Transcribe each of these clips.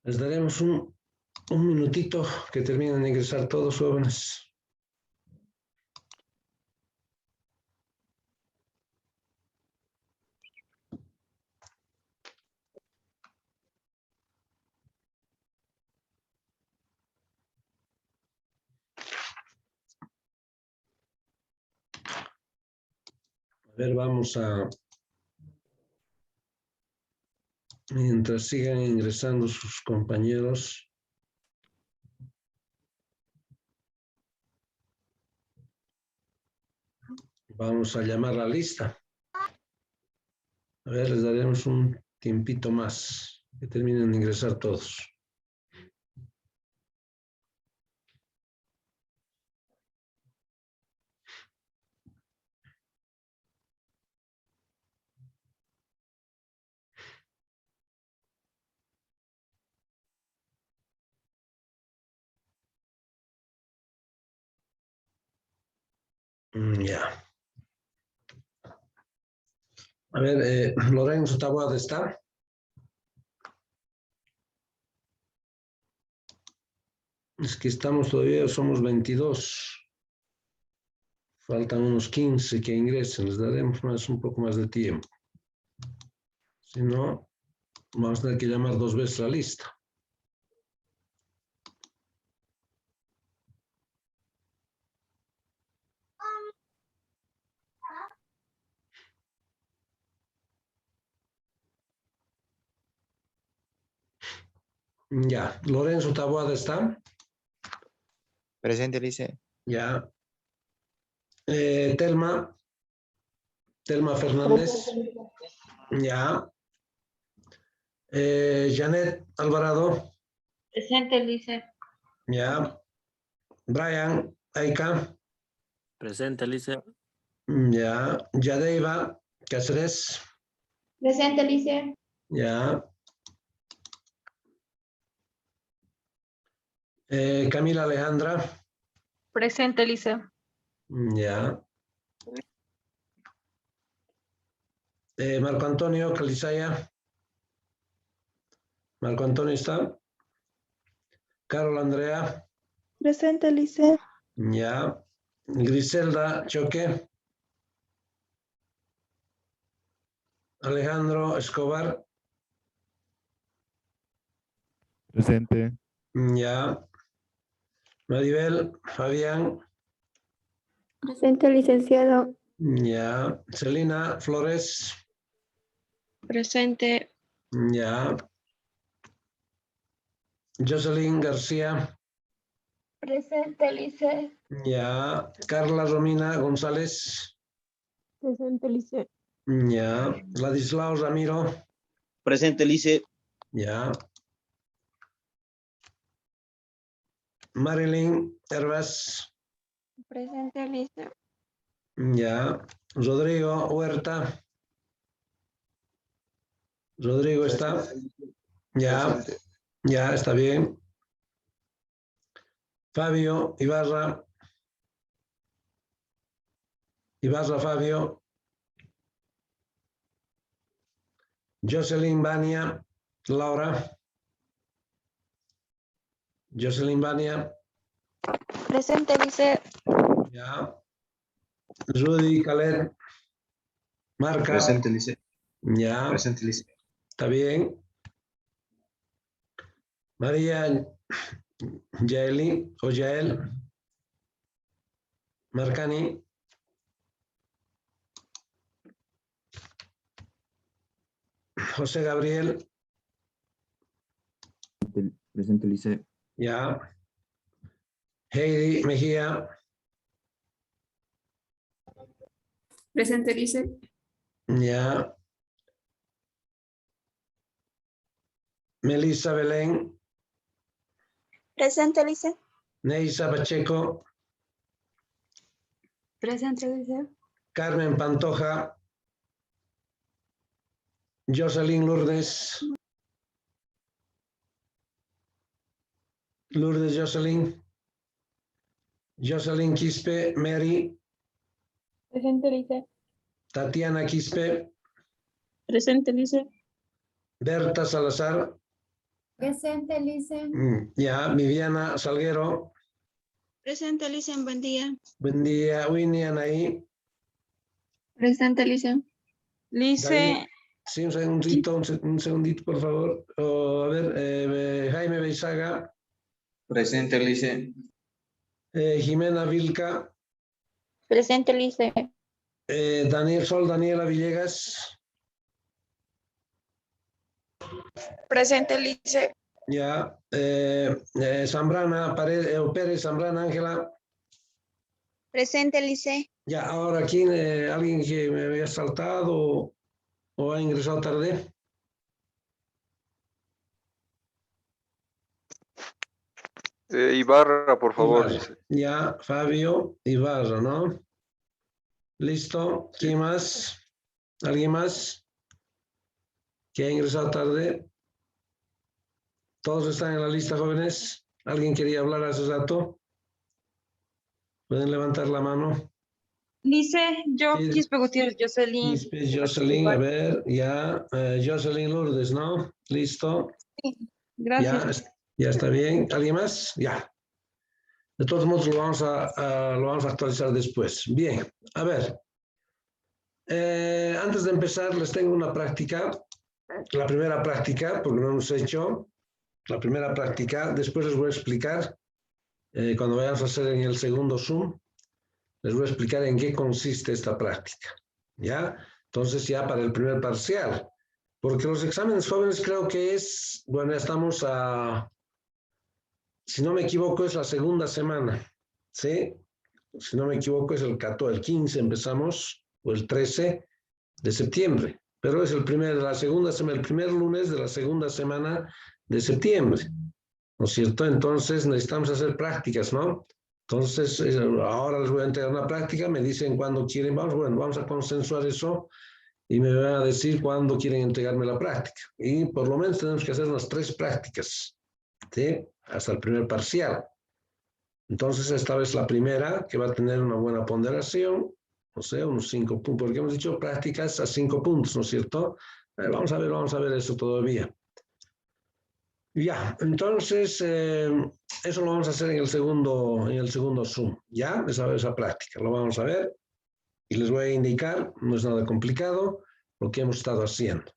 Les daremos un minutito que terminen de ingresar todos, jóvenes. A ver, vamos a... Mientras sigan ingresando sus compañeros. Vamos a llamar la lista. A ver, les daremos un tiempito más que terminen de ingresar todos. Ya. A ver, Lorenzo Taboada está. Es que estamos todavía, somos 22. Faltan unos 15 que ingresen. Les daremos un poco más de tiempo. Si no, vamos a tener que llamar 2 veces la lista. Ya, Lorenzo Taboada está. Presente, dice. Ya. Telma Fernández. Ya. Janet Alvarado. Presente, Lice. Ya. Brian Aika. Presente, Lice. Ya. Yadeiva Cáceres. Presente, Lice. Ya. Camila Alejandra. Presente, Lice. Ya. Marco Antonio Calizaya. Marco Antonio está. Carol Andrea. Presente, Lice. Ya. Griselda Choque. Alejandro Escobar. Presente. Ya. Maribel Fabián. Presente, licenciado. Ya. Celina Flores. Presente. Ya. Jocelyn García. Presente, Lice. Ya. Carla Romina González. Presente, Lice. Ya. Ladislao Ramiro. Presente, Lice. Ya. Marilyn Hervas. Presente, Lice. Ya. Rodrigo Huerta. Rodrigo está. Ya. Ya, está bien. Fabio Ibarra. Ibarra Fabio. Jocelyn Bania. Laura. Jocelyn Bania. Presente, Lice. Ya. Rudy Khaled. Marca. Presente, Lice. Ya. Presente, Lice. Está bien. María Yaeli o Yael Marcani. José Gabriel. Presente, Lice. Ya. Heidi Mejía. Presente, Lice. Ya. Melissa Belén. Presente, Lice. Neisa Pacheco. Presente, Lice. Carmen Pantoja. Jocelyn Lourdes. Lourdes Jocelyn. Jocelyn Quispe Mary. Presente, Lice. Tatiana Quispe. Presente, Lice. Berta Salazar. Presente, Lice. Ya, Viviana Salguero. Presente, Lice. Buen día. Buen día, Winnie, Anaí. Presente, Lice. David. Sí, un segundito, un segundito, por favor. A ver, Jaime Beizaga. Presente, Lice. Jimena Vilca. Presente, Lice. Daniela Villegas. Presente, Lice. Ya. Zambrana Pérez Zambrana Ángela. Presente, Lice. Ya, ahora aquí alguien que me había saltado o ha ingresado tarde. Ibarra, por favor. Ibarra. Ya, Fabio Ibarra, ¿no? Listo. ¿Quién más? ¿Alguien más que ha ingresado tarde? ¿Todos están en la lista, jóvenes? ¿Alguien quería hablar hace rato? ¿Pueden levantar la mano? Lice, yo, Sí. Quispe Gutiérrez, Jocelyn. Jocelyn, a ver, ya. Jocelyn Lourdes, ¿no? Listo. Gracias. Ya está bien. ¿Alguien más? Ya. De todos modos, lo vamos a actualizar después. Bien, a ver. Antes de empezar, les tengo una práctica. La primera práctica, porque lo hemos hecho. La primera práctica. Después les voy a explicar, cuando vayamos a hacer en el segundo Zoom, les voy a explicar en qué consiste esta práctica. ¿Ya? Entonces, ya para el primer parcial. Porque los exámenes jóvenes creo que es, bueno, ya estamos a, si no me equivoco, es la segunda semana, ¿sí? Si no me equivoco, es el 15 empezamos, o el 13 de septiembre, pero es el primer lunes de la segunda semana de septiembre, ¿no es cierto? Entonces necesitamos hacer prácticas, ¿no? Entonces, ahora les voy a entregar una práctica, me dicen cuándo quieren, vamos a consensuar eso y me van a decir cuándo quieren entregarme la práctica. Y por lo menos tenemos que hacer unas 3 prácticas, ¿sí? Hasta el primer parcial. Entonces, esta vez la primera, que va a tener una buena ponderación, o sea, unos 5 puntos, porque hemos dicho prácticas a 5 puntos, ¿no es cierto? Vamos a ver eso todavía. Ya, entonces, eso lo vamos a hacer en el segundo Zoom, ¿ya? Esa práctica, lo vamos a ver y les voy a indicar, no es nada complicado, lo que hemos estado haciendo.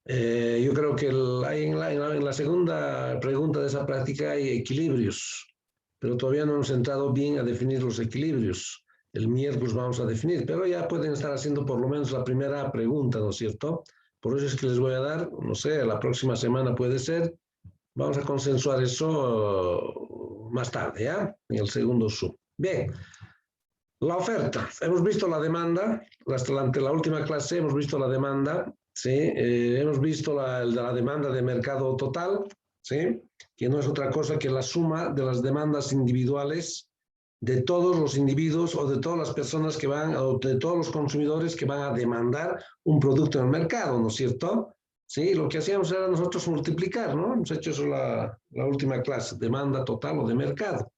Yo creo que en la segunda pregunta de esa práctica hay equilibrios, pero todavía no hemos entrado bien a definir los equilibrios. El miércoles vamos a definir, pero ya pueden estar haciendo por lo menos la primera pregunta, ¿no es cierto? Por eso es que les voy a dar, no sé, la próxima semana puede ser. Vamos a consensuar eso más tarde, ¿ya? En el segundo Zoom. Bien. La oferta. Hemos visto la demanda. Ante la última clase hemos visto la demanda, ¿sí? Hemos visto la demanda de mercado total, ¿sí? Que no es otra cosa que la suma de las demandas individuales de todos los individuos o de todas las personas que van, o de todos los consumidores que van a demandar un producto en el mercado, ¿no es cierto? Sí, lo que hacíamos era nosotros multiplicar, ¿no? Hemos hecho eso la última clase, demanda total o de mercado.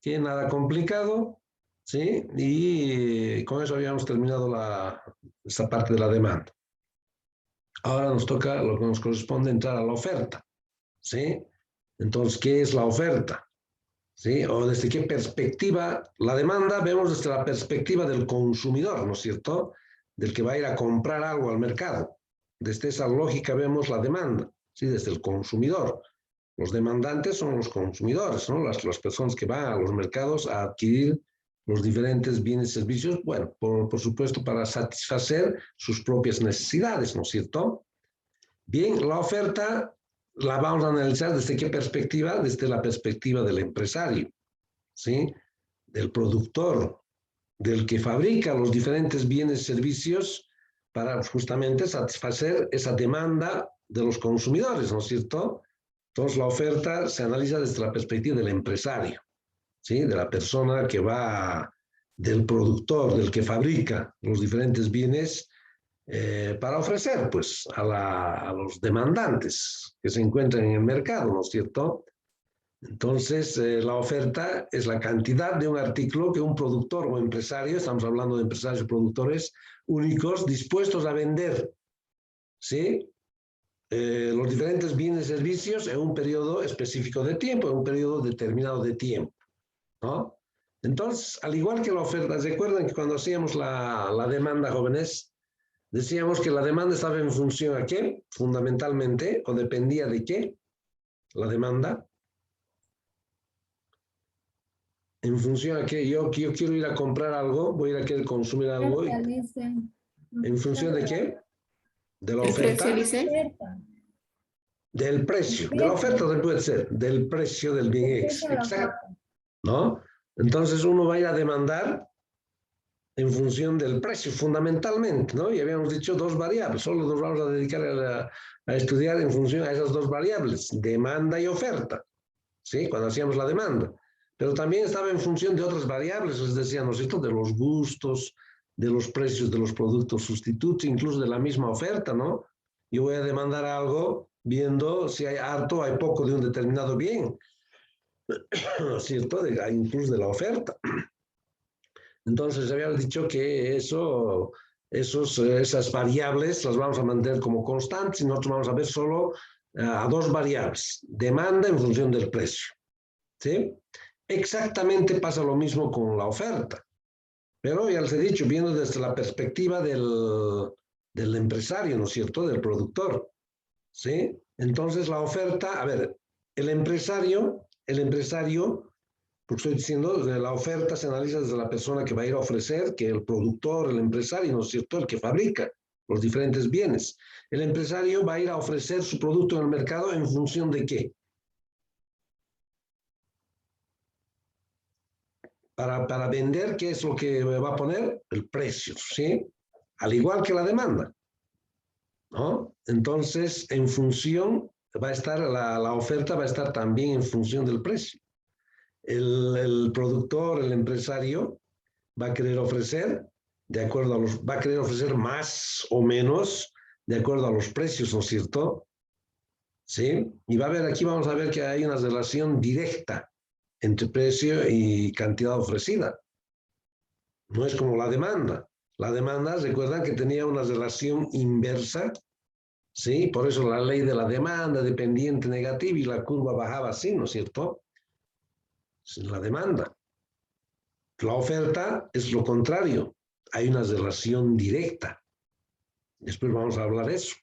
Que nada complicado, ¿sí? Y con eso habíamos terminado esta parte de la demanda. Ahora nos toca, lo que nos corresponde, entrar a la oferta, ¿sí? Entonces, ¿qué es la oferta? ¿Sí? O desde qué perspectiva la demanda, vemos desde la perspectiva del consumidor, ¿no es cierto? Del que va a ir a comprar algo al mercado. Desde esa lógica vemos la demanda, ¿sí? Desde el consumidor. Los demandantes son los consumidores, ¿no? Las personas que van a los mercados a adquirir los diferentes bienes y servicios, bueno, por supuesto para satisfacer sus propias necesidades, ¿no es cierto? Bien, la oferta la vamos a analizar desde qué perspectiva, desde la perspectiva del empresario, ¿sí? Del productor, del que fabrica los diferentes bienes y servicios para justamente satisfacer esa demanda de los consumidores, ¿no es cierto? Entonces la oferta se analiza desde la perspectiva del empresario, ¿sí? De la persona que va, del productor, del que fabrica los diferentes bienes, para ofrecer pues a los demandantes que se encuentran en el mercado, ¿no es cierto? Entonces, la oferta es la cantidad de un artículo que un productor o empresario, estamos hablando de empresarios y productores únicos, dispuestos a vender, ¿sí? los diferentes bienes y servicios en un periodo específico de tiempo, en un periodo determinado de tiempo, ¿no? Entonces, al igual que la oferta, ¿recuerdan que cuando hacíamos la demanda, jóvenes, decíamos que la demanda estaba en función a qué? Fundamentalmente, o dependía de qué, la demanda. En función a qué, yo quiero ir a comprar algo, voy a ir a querer consumir algo. ¿En función de qué? De la oferta. Del precio. De la oferta también puede ser. Del precio del bien X. Exacto. ¿No? Entonces uno va a ir a demandar en función del precio, fundamentalmente, ¿no? Y habíamos dicho dos variables. Solo nos vamos a dedicar a estudiar en función a esas dos variables. Demanda y oferta. ¿Sí? Cuando hacíamos la demanda. Pero también estaba en función de otras variables, les decía, ¿no es cierto? De los gustos, de los precios de los productos sustitutos, incluso de la misma oferta, ¿no? Yo voy a demandar algo viendo si hay harto o hay poco de un determinado bien, ¿no es cierto? Incluso de la oferta. Entonces, había dicho que esas variables las vamos a mantener como constantes y nosotros vamos a ver solo a dos variables. Demanda en función del precio, ¿sí? Exactamente pasa lo mismo con la oferta. Pero ya les he dicho, viendo desde la perspectiva del empresario, ¿no es cierto? Del productor, ¿sí? Entonces la oferta, a ver, el empresario, porque estoy diciendo, la oferta se analiza desde la persona que va a ir a ofrecer, que el productor, el empresario, ¿no es cierto? El que fabrica los diferentes bienes. El empresario va a ir a ofrecer su producto en el mercado en función de ¿qué? Para vender, ¿qué es lo que va a poner? El precio, ¿sí? Al igual que la demanda, ¿no? Entonces, en función, va a estar, la oferta va a estar también en función del precio. El productor, el empresario, va a querer ofrecer, va a querer ofrecer más o menos, de acuerdo a los precios, ¿no es cierto? ¿Sí? Y aquí vamos a ver que hay una relación directa entre precio y cantidad ofrecida. No es como la demanda. La demanda, recuerdan que tenía una relación inversa, ¿sí? Por eso la ley de la demanda, dependiente negativa, y la curva bajaba así, ¿no es cierto? Sin la demanda. La oferta es lo contrario. Hay una relación directa. Después vamos a hablar de eso,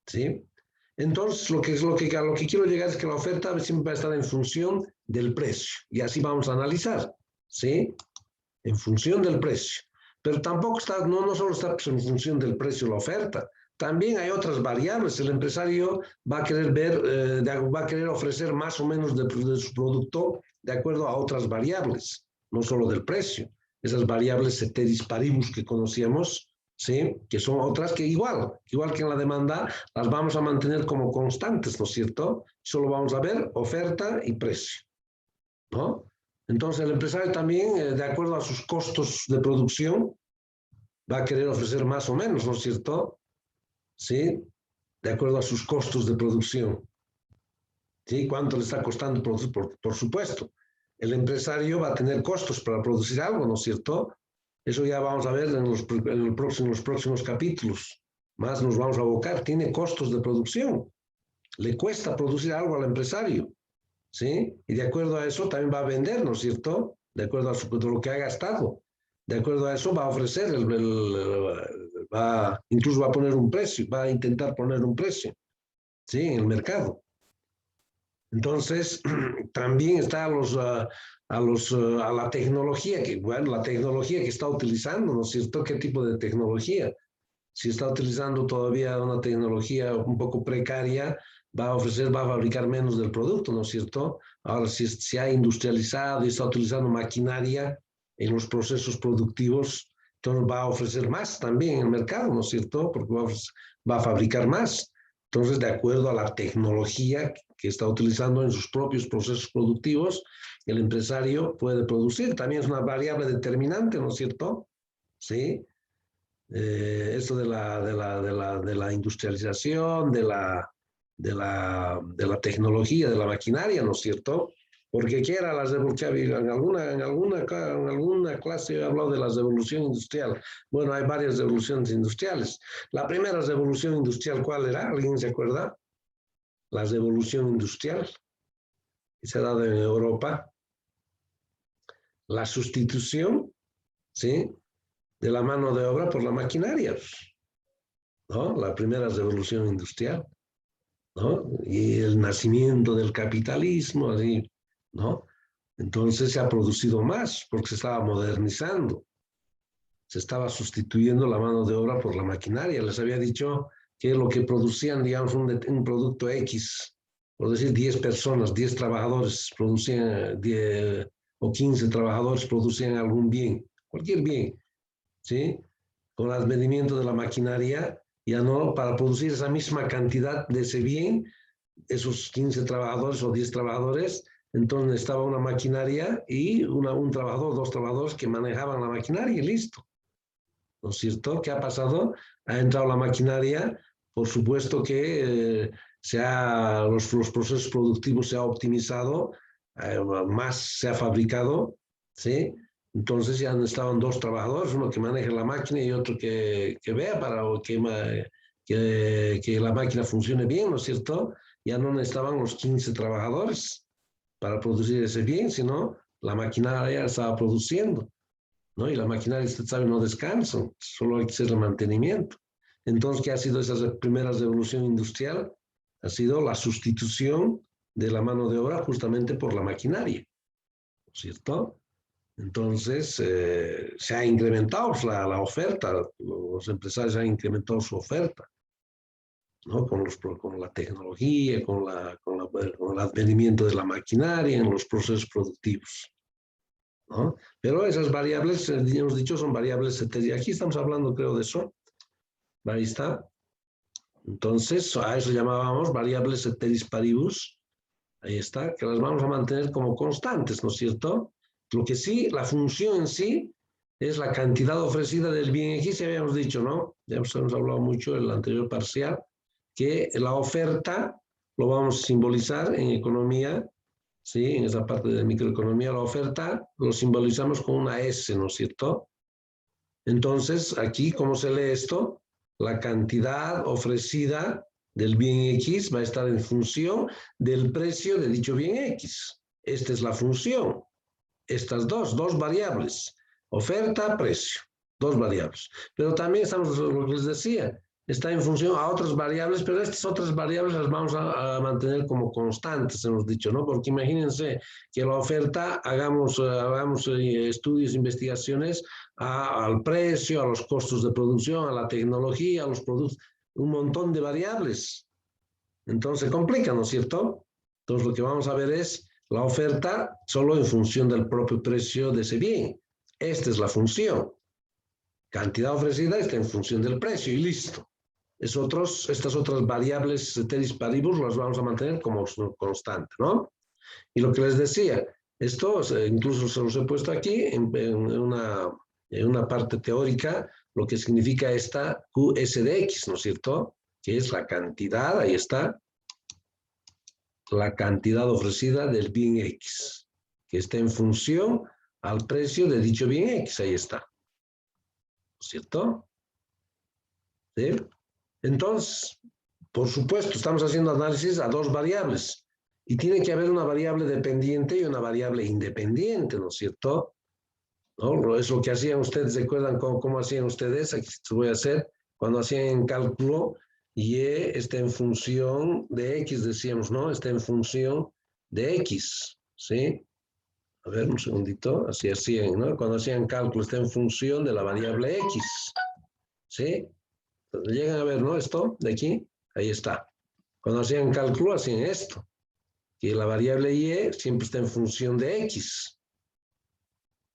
¿sí? Entonces, a lo que quiero llegar es que la oferta siempre va a estar en función del precio. Y así vamos a analizar, ¿sí? En función del precio. Pero tampoco no solo está en función del precio la oferta. También hay otras variables. El empresario va a querer va a querer ofrecer más o menos de su producto de acuerdo a otras variables, no solo del precio. Esas variables ceteris paribus que conocíamos, ¿sí? Que son otras que igual que en la demanda, las vamos a mantener como constantes, ¿no es cierto? Solo vamos a ver oferta y precio, ¿no? Entonces el empresario también, de acuerdo a sus costos de producción, va a querer ofrecer más o menos, ¿no es cierto? ¿Sí? De acuerdo a sus costos de producción. ¿Sí? ¿Cuánto le está costando producir? Por supuesto. El empresario va a tener costos para producir algo, ¿no es cierto? Eso ya vamos a ver en los próximos capítulos. Más nos vamos a abocar. Tiene costos de producción. Le cuesta producir algo al empresario, ¿sí? Y de acuerdo a eso también va a vender, ¿no es cierto? De acuerdo a lo que ha gastado. De acuerdo a eso va a ofrecer, incluso va a poner un precio, va a intentar poner un precio, ¿sí? En el mercado. Entonces, también está a la tecnología, la tecnología que está utilizando, ¿no es cierto? ¿Qué tipo de tecnología? Si está utilizando todavía una tecnología un poco precaria, va a fabricar menos del producto, ¿no es cierto? Ahora, si se ha industrializado y está utilizando maquinaria en los procesos productivos, entonces va a ofrecer más también en el mercado, ¿no es cierto? Porque va a fabricar más. Entonces, de acuerdo a la tecnología que está utilizando en sus propios procesos productivos, el empresario puede producir. También es una variable determinante, ¿no es cierto? ¿Sí? Esto de la industrialización, de la tecnología, de la maquinaria, ¿no es cierto? Porque ¿qué era la revolución? En alguna clase he hablado de la revolución industrial. Bueno, hay varias revoluciones industriales. La primera revolución industrial, ¿cuál era? ¿Alguien se acuerda? la revolución industrial que se ha dado en Europa, la sustitución, ¿sí?, de la mano de obra por la maquinaria, ¿no? La primera revolución industrial, ¿no? Y el nacimiento del capitalismo, así, ¿no? Entonces se ha producido más porque se estaba modernizando. Se estaba sustituyendo la mano de obra por la maquinaria. Les había dicho que lo que producían, digamos, un producto X, por decir 10 personas, 10 trabajadores producían, 10 o 15 trabajadores producían algún bien, cualquier bien, ¿sí? Con el advenimiento de la maquinaria, ya no, para producir esa misma cantidad de ese bien, esos 15 trabajadores o 10 trabajadores, entonces estaba una maquinaria y un trabajador, 2 trabajadores que manejaban la maquinaria y listo. ¿No es cierto? ¿Qué ha pasado? Ha entrado la maquinaria, por supuesto que los procesos productivos se han optimizado, más se ha fabricado, ¿sí? Entonces ya estaban 2 trabajadores, uno que maneja la máquina y otro que vea para que la máquina funcione bien, ¿no es cierto? Ya no necesitaban los 15 trabajadores para producir ese bien, sino la maquinaria estaba produciendo, ¿no? Y la maquinaria, usted sabe, no descansa, solo hay que hacer el mantenimiento. Entonces, ¿qué ha sido esa primera revolución industrial? Ha sido la sustitución de la mano de obra justamente por la maquinaria, ¿no es cierto? Entonces, se ha incrementado la oferta, los empresarios han incrementado su oferta, ¿no? Con la tecnología, con el advenimiento de la maquinaria en los procesos productivos, ¿no? Pero esas variables, hemos dicho, son variables ceteris. Aquí estamos hablando, creo, de eso. Ahí está. Entonces, a eso llamábamos variables ceteris paribus. Ahí está, que las vamos a mantener como constantes, ¿no es cierto? Lo que sí, la función en sí, es la cantidad ofrecida del bien X, ya habíamos dicho, ¿no? Ya hemos hablado mucho en el anterior parcial, que la oferta lo vamos a simbolizar en economía, ¿sí? En esa parte de microeconomía, la oferta lo simbolizamos con una S, ¿no es cierto? Entonces, aquí, ¿cómo se lee esto? La cantidad ofrecida del bien X va a estar en función del precio de dicho bien X. Esta es la función. Estas dos variables, oferta, precio, 2 variables. Pero también estamos, lo que les decía, está en función a otras variables, pero estas otras variables las vamos a mantener como constantes, hemos dicho, ¿no? Porque imagínense que la oferta hagamos estudios, investigaciones al precio, a los costos de producción, a la tecnología, a los productos, un montón de variables. Entonces se complica, ¿no es cierto? Entonces lo que vamos a ver es la oferta solo en función del propio precio de ese bien. Esta es la función. Cantidad ofrecida está en función del precio y listo. Estas otras variables ceteris paribus las vamos a mantener como constante, ¿no? Y lo que les decía, esto incluso se los he puesto aquí en una parte teórica, lo que significa esta QS de X, ¿no es cierto? Que es la cantidad, ahí está, la cantidad ofrecida del bien X, que está en función al precio de dicho bien X, ahí está. ¿No es cierto? ¿Sí? Entonces, por supuesto, estamos haciendo análisis a 2 variables y tiene que haber una variable dependiente y una variable independiente, ¿no es cierto? ¿No? Es lo que hacían ustedes, ¿recuerdan cómo hacían ustedes? Aquí se voy a hacer, cuando hacían cálculo, Y está en función de X, decíamos, ¿no? Está en función de X, ¿sí? A ver, un segundito, así hacían, ¿no? Cuando hacían cálculo, está en función de la variable X, ¿sí? Entonces, llegan a ver, ¿no? Esto de aquí, ahí está. Cuando hacían cálculo, hacían esto, que la variable Y siempre está en función de X,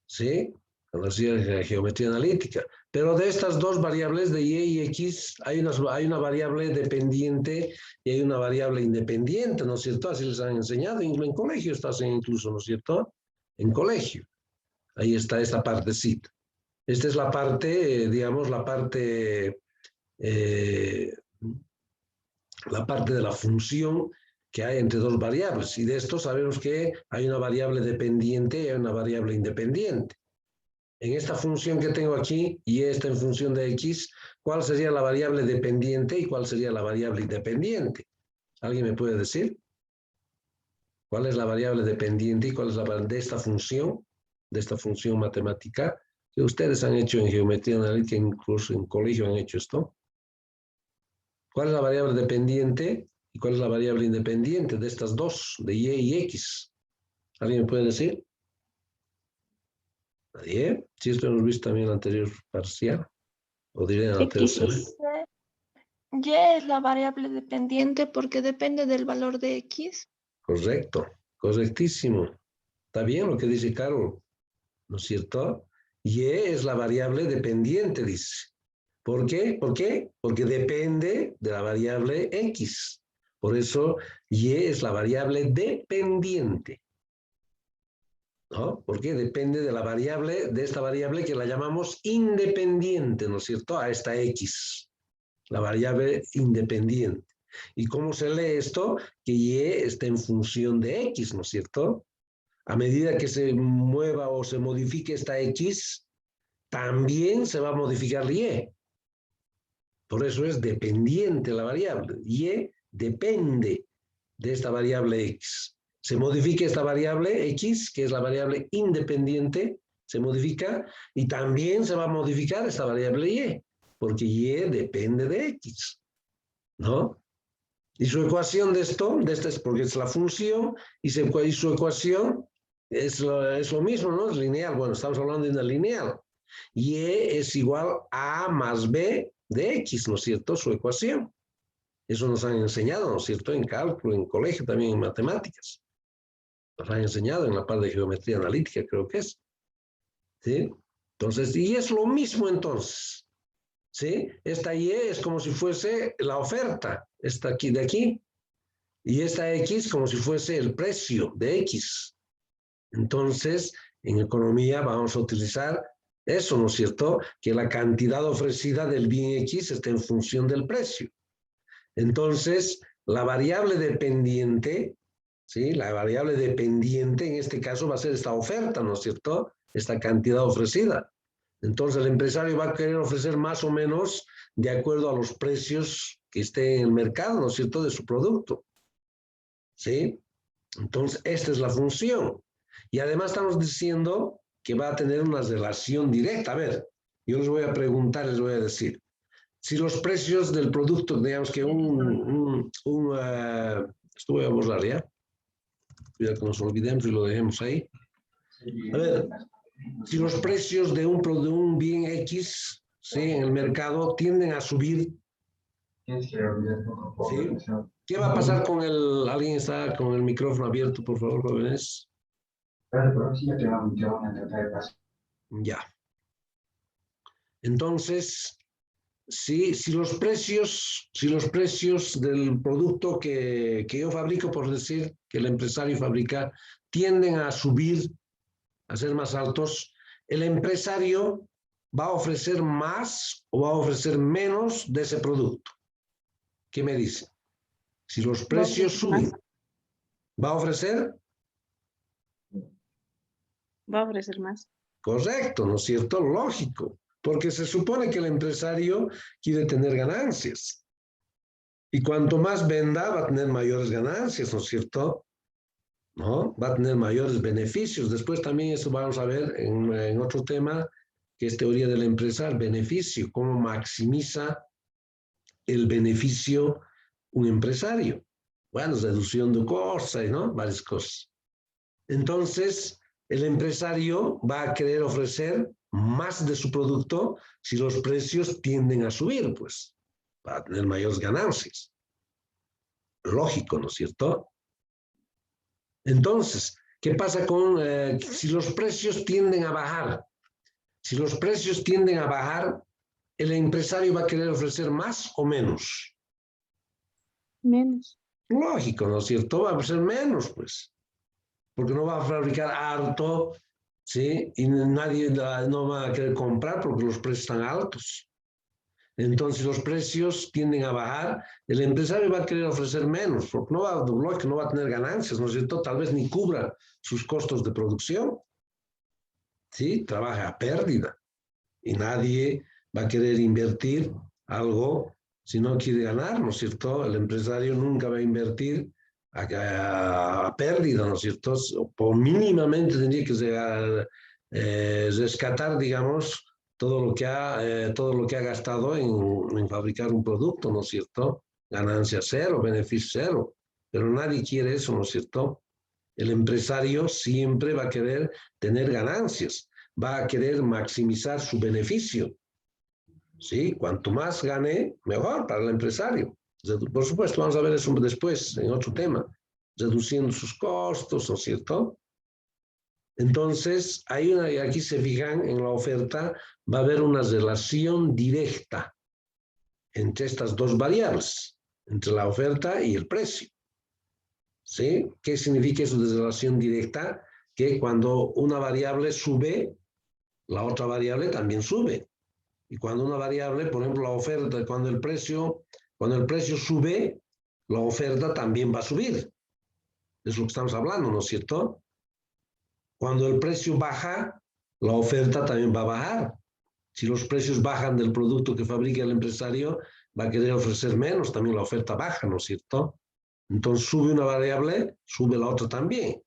¿sí? Cuando hacían geometría analítica. Pero de estas 2 variables de Y y X, hay una variable dependiente y hay una variable independiente, ¿no es cierto? Así les han enseñado, en colegio estás incluso, ¿no es cierto? En colegio. Ahí está esta partecita. Esta es la parte, digamos, la parte de la función que hay entre 2 variables. Y de esto sabemos que hay una variable dependiente y hay una variable independiente. En esta función que tengo aquí, y esta en función de X, ¿cuál sería la variable dependiente y cuál sería la variable independiente? ¿Alguien me puede decir? ¿Cuál es la variable dependiente y cuál es la variable de esta función matemática que ustedes han hecho en geometría analítica, incluso en colegio han hecho esto? ¿Cuál es la variable dependiente y cuál es la variable independiente de estas dos, de Y y X? ¿Alguien me puede decir? ¿Nadie? Sí, esto lo hemos visto también en la anterior parcial. O diré en la tercera. Y es la variable dependiente porque depende del valor de X. Correcto, correctísimo. Está bien lo que dice Carol, ¿no es cierto? Y es la variable dependiente, dice. ¿Por qué? ¿Por qué? Porque depende de la variable X. Por eso, Y es la variable dependiente. ¿No? Porque depende de la variable, de esta variable que la llamamos independiente, ¿no es cierto? A esta X, la variable independiente. ¿Y cómo se lee esto? Que Y está en función de X, ¿no es cierto? A medida que se mueva o se modifique esta X, también se va a modificar Y. Por eso es dependiente la variable. Y depende de esta variable X. Se modifica esta variable X, que es la variable independiente, se modifica, y también se va a modificar esta variable Y, porque Y depende de X, ¿no? Y su ecuación de esto es porque es la función, y su ecuación es lo mismo, ¿no? Es lineal. Bueno, estamos hablando de una lineal. Y es igual a más B de X, ¿no es cierto? Su ecuación. Eso nos han enseñado, ¿no es cierto? En cálculo, en colegio, también en matemáticas. Nos han enseñado en la parte de geometría analítica, creo que es. ¿Sí? Entonces, y es lo mismo entonces. ¿Sí? Esta Y es como si fuese la oferta, esta aquí de aquí. Y esta X como si fuese el precio de X. Entonces, en economía vamos a utilizar eso, ¿no es cierto? Que la cantidad ofrecida del bien X está en función del precio. Entonces, la variable dependiente, ¿sí? La variable dependiente en este caso va a ser esta oferta, ¿no es cierto? Esta cantidad ofrecida. Entonces, el empresario va a querer ofrecer más o menos de acuerdo a los precios que esté en el mercado, ¿no es cierto? De su producto. ¿Sí? Entonces, esta es la función. Y además estamos diciendo que va a tener una relación directa. A ver, yo les voy a preguntar, les voy a decir. Si los precios del producto, digamos que esto voy a borrar ya. Cuidado que nos olvidemos y lo dejemos ahí. A ver, si los precios de un bien X, ¿sí? En el mercado tienden a subir, ¿sí? ¿Qué va a pasar con el... ¿Alguien está con el micrófono abierto, por favor, jóvenes? Ya. Entonces, si los precios del producto que yo fabrico, por decir, que el empresario fabrica, tienden a subir, a ser más altos, el empresario va a ofrecer más o va a ofrecer menos de ese producto. ¿Qué me dice? Si los precios suben, ¿va a ofrecer? Va a ofrecer más. Correcto, ¿no es cierto? Lógico, porque se supone que el empresario quiere tener ganancias. Y cuanto más venda, va a tener mayores ganancias, ¿no es cierto? ¿No? Va a tener mayores beneficios. Después también eso vamos a ver en otro tema, que es teoría de la empresa, el beneficio, cómo maximiza el beneficio un empresario. Bueno, reducción de costos, ¿no? Varias cosas. Entonces, el empresario va a querer ofrecer más de su producto si los precios tienden a subir, pues, va a tener mayores ganancias. Lógico, ¿no es cierto? Entonces, ¿qué pasa con si los precios tienden a bajar? Si los precios tienden a bajar, ¿el empresario va a querer ofrecer más o menos? Menos. Lógico, ¿no es cierto? Va a ofrecer menos, pues. Porque no va a fabricar harto, ¿sí? Y nadie no va a querer comprar porque los precios están altos. Entonces los precios tienden a bajar, el empresario va a querer ofrecer menos, porque no va a tener ganancias, ¿no es cierto? Tal vez ni cubra sus costos de producción. ¿Sí? Trabaja a pérdida. Y nadie va a querer invertir algo Si no quiere ganar, ¿no es cierto? El empresario nunca va a invertir a pérdida, ¿no es cierto? O mínimamente tendría que rescatar, digamos, todo lo que ha gastado en fabricar un producto, ¿no es cierto? Ganancia cero, beneficio cero. Pero nadie quiere eso, ¿no es cierto? El empresario siempre va a querer tener ganancias, va a querer maximizar su beneficio. ¿Sí? Cuanto más gane, mejor para el empresario. Por supuesto, vamos a ver eso después, en otro tema, reduciendo sus costos, ¿no es cierto? Entonces, aquí se fijan en la oferta, va a haber una relación directa entre estas dos variables, entre la oferta y el precio. ¿Sí? ¿Qué significa eso de relación directa? Que cuando una variable sube, la otra variable también sube. Y cuando una variable, por ejemplo, la oferta, cuando el precio sube, la oferta también va a subir. Es lo que estamos hablando, ¿no es cierto? Cuando el precio baja, la oferta también va a bajar. Si los precios bajan del producto que fabrica el empresario, va a querer ofrecer menos, también la oferta baja, ¿no es cierto? Entonces sube una variable, sube la otra también.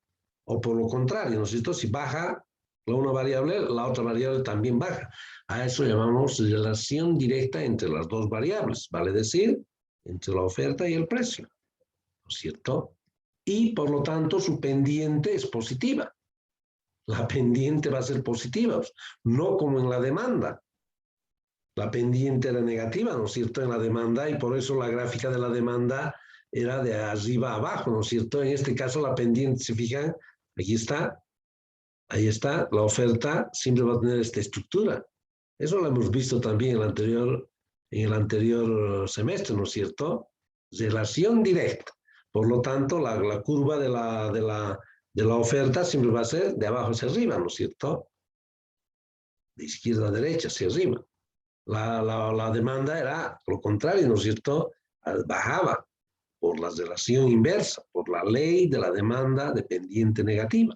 O por lo contrario, ¿no es cierto? Si baja una variable, la otra variable también baja. A eso llamamos relación directa entre las dos variables, vale decir, entre la oferta y el precio, ¿no es cierto? Y por lo tanto su pendiente es positiva. La pendiente va a ser positiva, no como en la demanda. La pendiente era negativa, ¿no es cierto?, en la demanda, y por eso la gráfica de la demanda era de arriba a abajo, ¿no es cierto? En este caso la pendiente, se fijan, aquí está, ahí está, la oferta siempre va a tener esta estructura. Eso lo hemos visto también en el anterior semestre, ¿no es cierto? Relación directa. Por lo tanto, la curva de la oferta siempre va a ser de abajo hacia arriba, ¿no es cierto? De izquierda a derecha, hacia arriba. La demanda era lo contrario, ¿no es cierto? Bajaba por la relación inversa, por la ley de la demanda de pendiente negativa.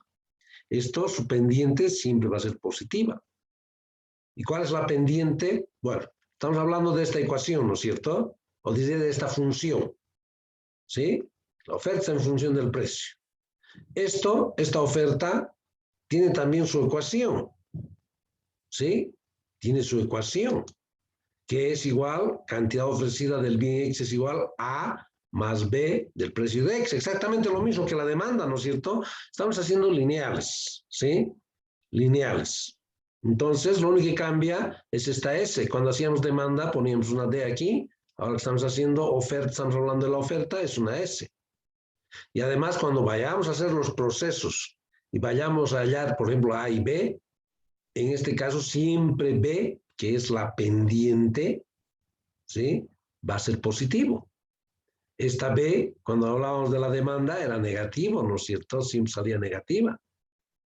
Esto, su pendiente siempre va a ser positiva. ¿Y cuál es la pendiente? Bueno, estamos hablando de esta ecuación, ¿no es cierto? O de esta función, ¿sí? La oferta en función del precio. Esta oferta tiene también su ecuación, ¿sí? Tiene su ecuación, que es igual, cantidad ofrecida del bien X es igual a más B del precio de X. Exactamente lo mismo que la demanda, ¿no es cierto? Estamos haciendo lineales, ¿sí? Lineales. Entonces, lo único que cambia es esta S. Cuando hacíamos demanda, poníamos una D aquí. Ahora que estamos haciendo oferta, estamos hablando de la oferta, es una S. Y además, cuando vayamos a hacer los procesos y vayamos a hallar, por ejemplo, A y B, en este caso siempre B, que es la pendiente, ¿sí?, va a ser positivo. Esta B, cuando hablábamos de la demanda, era negativo, ¿no es cierto? Siempre salía negativa,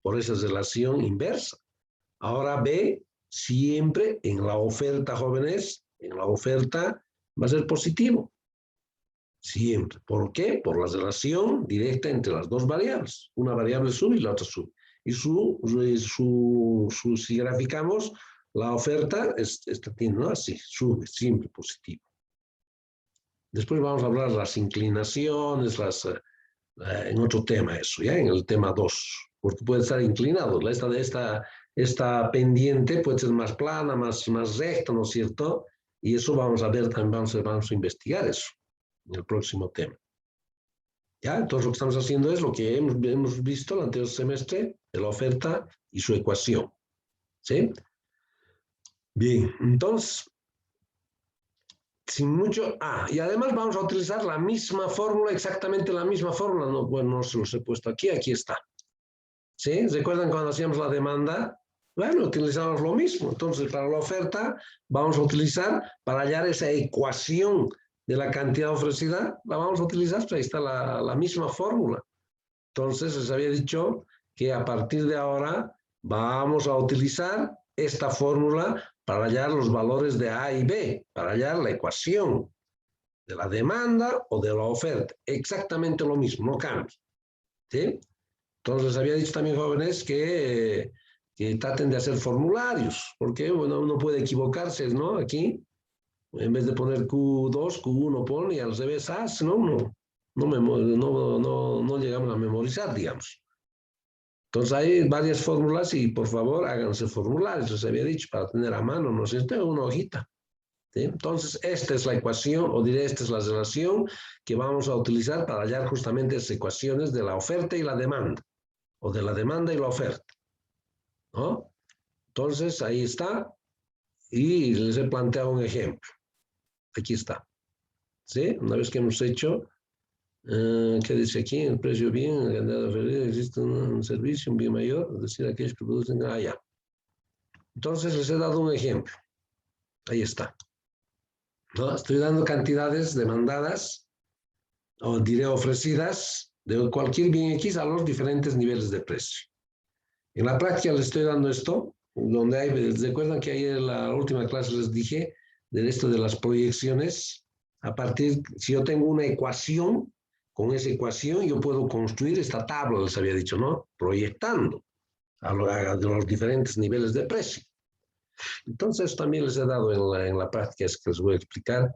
por esa relación inversa. Ahora B, siempre en la oferta, jóvenes, en la oferta va a ser positivo. Siempre. ¿Por qué? Por la relación directa entre las dos variables. Una variable sube y la otra sube. Y si graficamos, la oferta está ¿no? Así, sube, siempre positivo. Después vamos a hablar de las inclinaciones, en otro tema eso, ¿ya? En el tema 2, porque puede estar inclinado. Esta pendiente puede ser más plana, más recta, ¿no es cierto? Y eso vamos a ver también, vamos a investigar eso en el próximo tema. ¿Ya? Entonces lo que estamos haciendo es lo que hemos visto el anterior semestre de la oferta y su ecuación. ¿Sí? Bien, entonces, sin mucho... y además vamos a utilizar la misma fórmula, exactamente la misma fórmula. No, bueno, no se los he puesto aquí está. ¿Sí? ¿Recuerdan cuando hacíamos la demanda? Bueno, utilizamos lo mismo. Entonces, para la oferta, vamos a utilizar, para hallar esa ecuación de la cantidad ofrecida, la vamos a utilizar, pues ahí está la misma fórmula. Entonces, les había dicho que a partir de ahora vamos a utilizar esta fórmula para hallar los valores de A y B, para hallar la ecuación de la demanda o de la oferta. Exactamente lo mismo, no cambia. ¿Sí? Entonces, les había dicho también, jóvenes, que traten de hacer formularios, porque bueno, uno puede equivocarse, ¿no? Aquí, En vez de poner Q2, Q1 pone y al revés hace, no llegamos a memorizar, digamos. Entonces hay varias fórmulas y por favor háganse formularios, les había dicho, para tener a mano, no sé, tengo una hojita. ¿Sí? Entonces esta es la ecuación, o diré esta es la relación que vamos a utilizar para hallar justamente esas ecuaciones de la oferta y la demanda, o de la demanda y la oferta, ¿no? Entonces ahí está, y les he planteado un ejemplo. Aquí está. ¿Sí? Una vez que hemos hecho, ¿qué dice aquí? El precio bien, la cantidad de oferta, existe un servicio, un bien mayor, es decir, aquellos que producen, ya. Entonces les he dado un ejemplo. Ahí está. ¿No? Estoy dando cantidades demandadas, o diré ofrecidas, de cualquier bien X a los diferentes niveles de precio. En la práctica les estoy dando esto, donde hay, recuerdan que ayer en la última clase les dije de esto de las proyecciones. A partir, si yo tengo una ecuación, con esa ecuación yo puedo construir esta tabla, les había dicho, ¿no? Proyectando a los diferentes niveles de precio. Entonces también les he dado en la práctica, es que les voy a explicar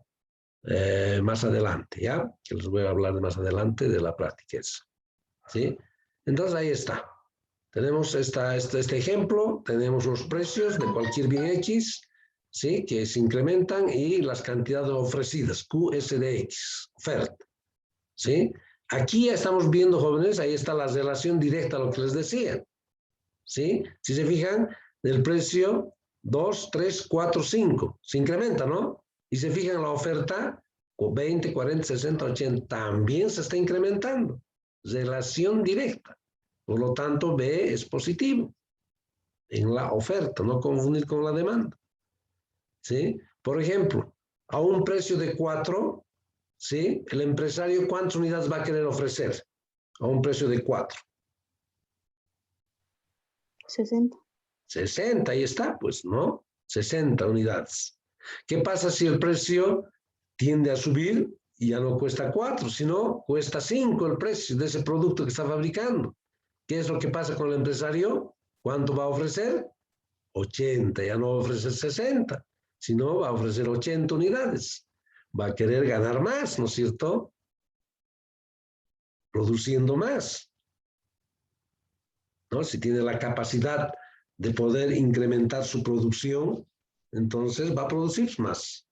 más adelante, ¿ya? Que les voy a hablar más adelante de la práctica esa, ¿sí? Entonces ahí está. Tenemos este ejemplo, tenemos los precios de cualquier bien X, ¿sí? Que se incrementan y las cantidades ofrecidas, QS de X, oferta, ¿sí? Aquí ya estamos viendo, jóvenes, ahí está la relación directa a lo que les decía, ¿sí? Si se fijan, el precio 2, 3, 4, 5, se incrementa, ¿no? Y se fijan la oferta, 20, 40, 60, 80, también se está incrementando, relación directa. Por lo tanto, B es positivo en la oferta, no confundir con la demanda. ¿Sí? Por ejemplo, a un precio de 4, ¿sí? El empresario, ¿cuántas unidades va a querer ofrecer? A un precio de 4. 60. 60, ahí está, pues, ¿no? 60 unidades. ¿Qué pasa si el precio tiende a subir y ya no cuesta 4, sino cuesta 5 el precio de ese producto que está fabricando? ¿Qué es lo que pasa con el empresario? ¿Cuánto va a ofrecer? 80, ya no va a ofrecer 60, sino va a ofrecer 80 unidades. Va a querer ganar más, ¿no es cierto? Produciendo más, ¿no? Si tiene la capacidad de poder incrementar su producción, entonces va a producir más.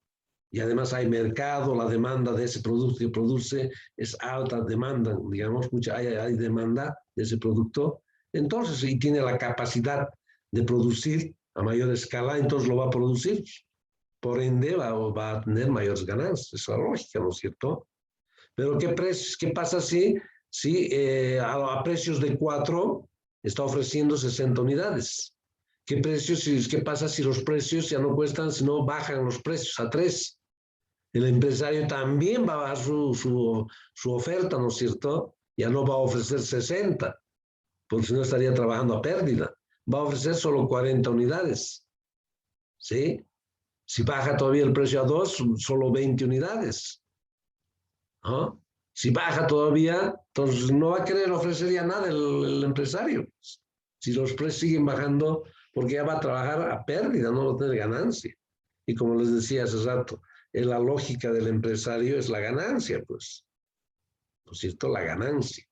Y además hay mercado, la demanda de ese producto que produce es alta demanda, digamos, hay demanda de ese producto. Entonces, si tiene la capacidad de producir a mayor escala, entonces lo va a producir. Por ende, va a tener mayores ganancias. Esa es la lógica, ¿no es cierto? Pero ¿qué pasa si a precios de 4 está ofreciendo 60 unidades? ¿Qué pasa si los precios ya no cuestan, sino bajan los precios a 3? El empresario también va a bajar su oferta, ¿no es cierto? Ya no va a ofrecer 60, porque si no estaría trabajando a pérdida. Va a ofrecer solo 40 unidades, ¿sí? Si baja todavía el precio a 2, solo 20 unidades, ¿no? Si baja todavía, entonces no va a querer ofrecer ya nada el empresario. Si los precios siguen bajando, porque ya va a trabajar a pérdida, no va a tener ganancia. Y como les decía hace rato, la lógica del empresario es la ganancia, pues. ¿No es cierto? La ganancia.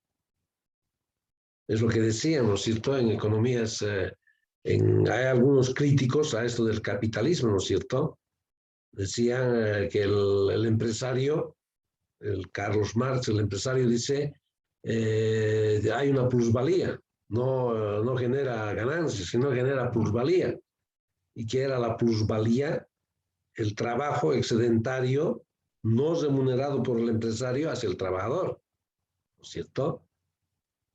Es lo que decían, ¿no es cierto? En economías, hay algunos críticos a esto del capitalismo, ¿no es cierto? Decían que el empresario, el Carlos Marx, el empresario dice, hay una plusvalía, no genera ganancias, sino genera plusvalía. ¿Y qué era la plusvalía? El trabajo excedentario no remunerado por el empresario hacia el trabajador, ¿no es cierto?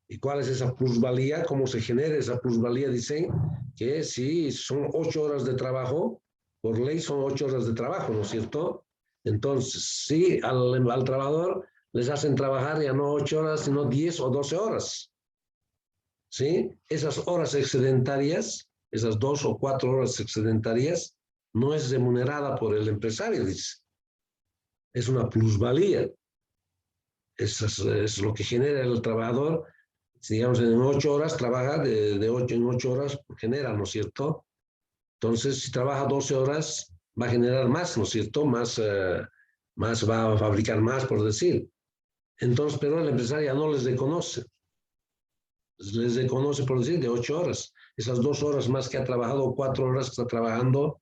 ¿Y cuál es esa plusvalía? ¿Cómo se genera esa plusvalía? Dicen que si son 8 horas de trabajo, por ley son 8 horas de trabajo, ¿no es cierto? Entonces, si al trabajador les hacen trabajar ya no 8 horas, sino 10 o 12 horas, ¿sí? Esas horas excedentarias, esas 2 o 4 horas excedentarias, no es remunerada por el empresario, dice. Es una plusvalía. Es lo que genera el trabajador. Si digamos en 8 horas, trabaja de 8 en 8 horas, genera, ¿no es cierto? Entonces, si trabaja 12 horas, va a generar más, ¿no es cierto? Más va a fabricar más, por decir. Entonces, pero el empresario no les reconoce. Les reconoce, por decir, de 8 horas. Esas 2 horas más que ha trabajado, 4 horas que está trabajando,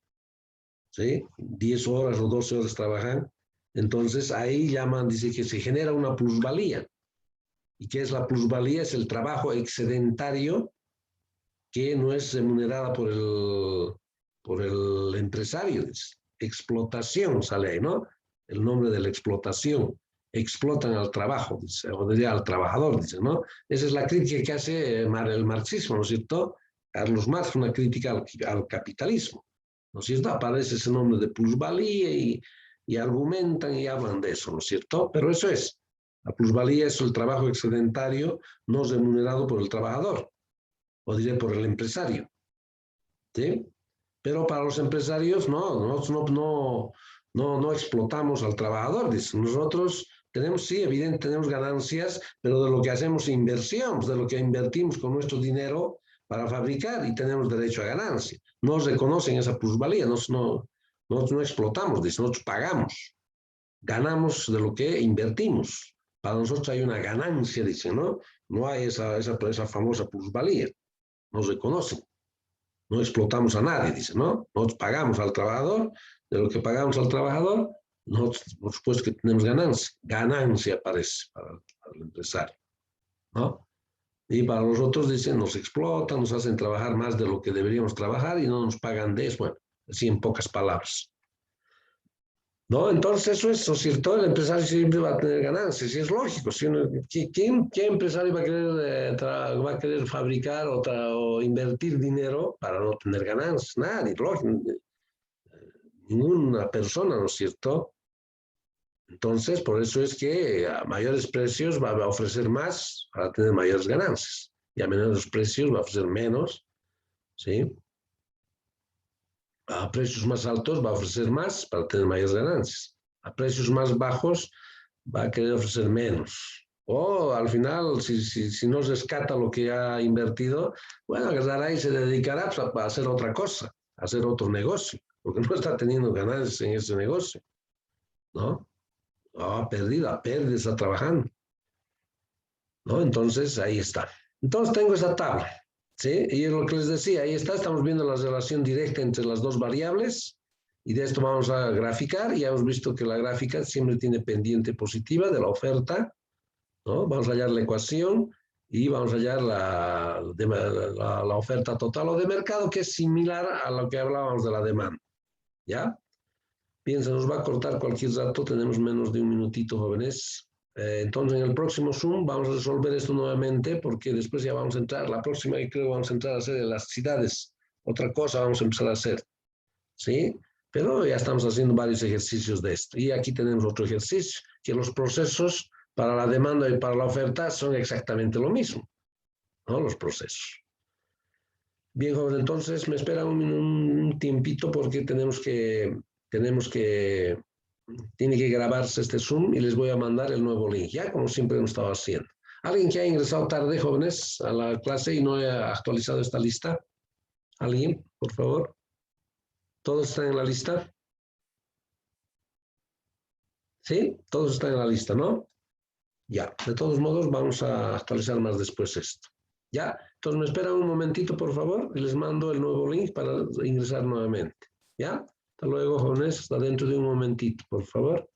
¿sí? 10 horas o 12 horas trabajan. Entonces, ahí llaman, dice que se genera una plusvalía. ¿Y qué es la plusvalía? Es el trabajo excedentario que no es remunerada por el empresario. Dice. Explotación sale ahí, ¿no? El nombre de la explotación. Explotan al trabajo, dice, o diría al trabajador, dice, ¿no? Esa es la crítica que hace el marxismo, ¿no es cierto? Carlos Marx, una crítica al capitalismo, ¿no es cierto? Aparece ese nombre de plusvalía y argumentan y hablan de eso, ¿no es cierto? Pero eso es. La plusvalía es el trabajo excedentario no remunerado por el trabajador, o diré por el empresario, ¿sí? Pero para los empresarios, no explotamos al trabajador, dice. Nosotros tenemos, sí, evidente, tenemos ganancias, pero de lo que hacemos inversión, de lo que invertimos con nuestro dinero para fabricar y tenemos derecho a ganancia. No reconocen esa plusvalía, no explotamos, dice, nosotros pagamos, ganamos de lo que invertimos. Para nosotros hay una ganancia, dice, ¿no? No hay esa famosa plusvalía, nos reconocen. No explotamos a nadie, dice, ¿no? Nosotros pagamos al trabajador, de lo que pagamos al trabajador, nosotros, por supuesto que tenemos ganancia aparece para el empresario, ¿no? Y para los otros dicen, nos explotan, nos hacen trabajar más de lo que deberíamos trabajar y no nos pagan de eso, bueno, así en pocas palabras. ¿No? Entonces eso es, ¿no es cierto? El empresario siempre va a tener ganancias, y es lógico. Si ¿qué empresario va a querer fabricar o invertir dinero para no tener ganancias? Nadie, lógico. Ninguna persona, ¿no es cierto? Entonces, por eso es que a mayores precios va a ofrecer más para tener mayores ganancias, y a menores precios va a ofrecer menos, ¿sí? A precios más altos va a ofrecer más para tener mayores ganancias. A precios más bajos va a querer ofrecer menos. O al final, si no rescata lo que ha invertido, bueno, agarrará y se dedicará a hacer otra cosa, a hacer otro negocio, porque no está teniendo ganancias en ese negocio, ¿no? Ha perdido, a pérdida está trabajando, ¿no? Entonces, ahí está. Entonces, tengo esa tabla. ¿Sí? Y es lo que les decía, ahí está, estamos viendo la relación directa entre las dos variables y de esto vamos a graficar. Ya hemos visto que la gráfica siempre tiene pendiente positiva de la oferta, ¿no? Vamos a hallar la ecuación y vamos a hallar la oferta total o de mercado, que es similar a lo que hablábamos de la demanda, ¿ya? Bien, se nos va a cortar cualquier rato, tenemos menos de un minutito, jóvenes. Entonces, en el próximo Zoom vamos a resolver esto nuevamente, porque después ya vamos a entrar, la próxima yo creo que vamos a entrar a hacer elasticidades, otra cosa vamos a empezar a hacer, ¿sí? Pero ya estamos haciendo varios ejercicios de esto. Y aquí tenemos otro ejercicio, que los procesos para la demanda y para la oferta son exactamente lo mismo, ¿no? Los procesos. Bien, joven, entonces me espera un tiempito porque tiene que grabarse este Zoom y les voy a mandar el nuevo link, ya como siempre hemos estado haciendo. ¿Alguien que ha ingresado tarde, jóvenes, a la clase y no ha actualizado esta lista? ¿Alguien, por favor? ¿Todos están en la lista? ¿Sí? Todos están en la lista, ¿no? Ya, de todos modos vamos a actualizar más después esto. Ya, entonces me esperan un momentito, por favor, y les mando el nuevo link para ingresar nuevamente. ¿Ya? Hasta luego, jóvenes, hasta dentro de un momentito, por favor.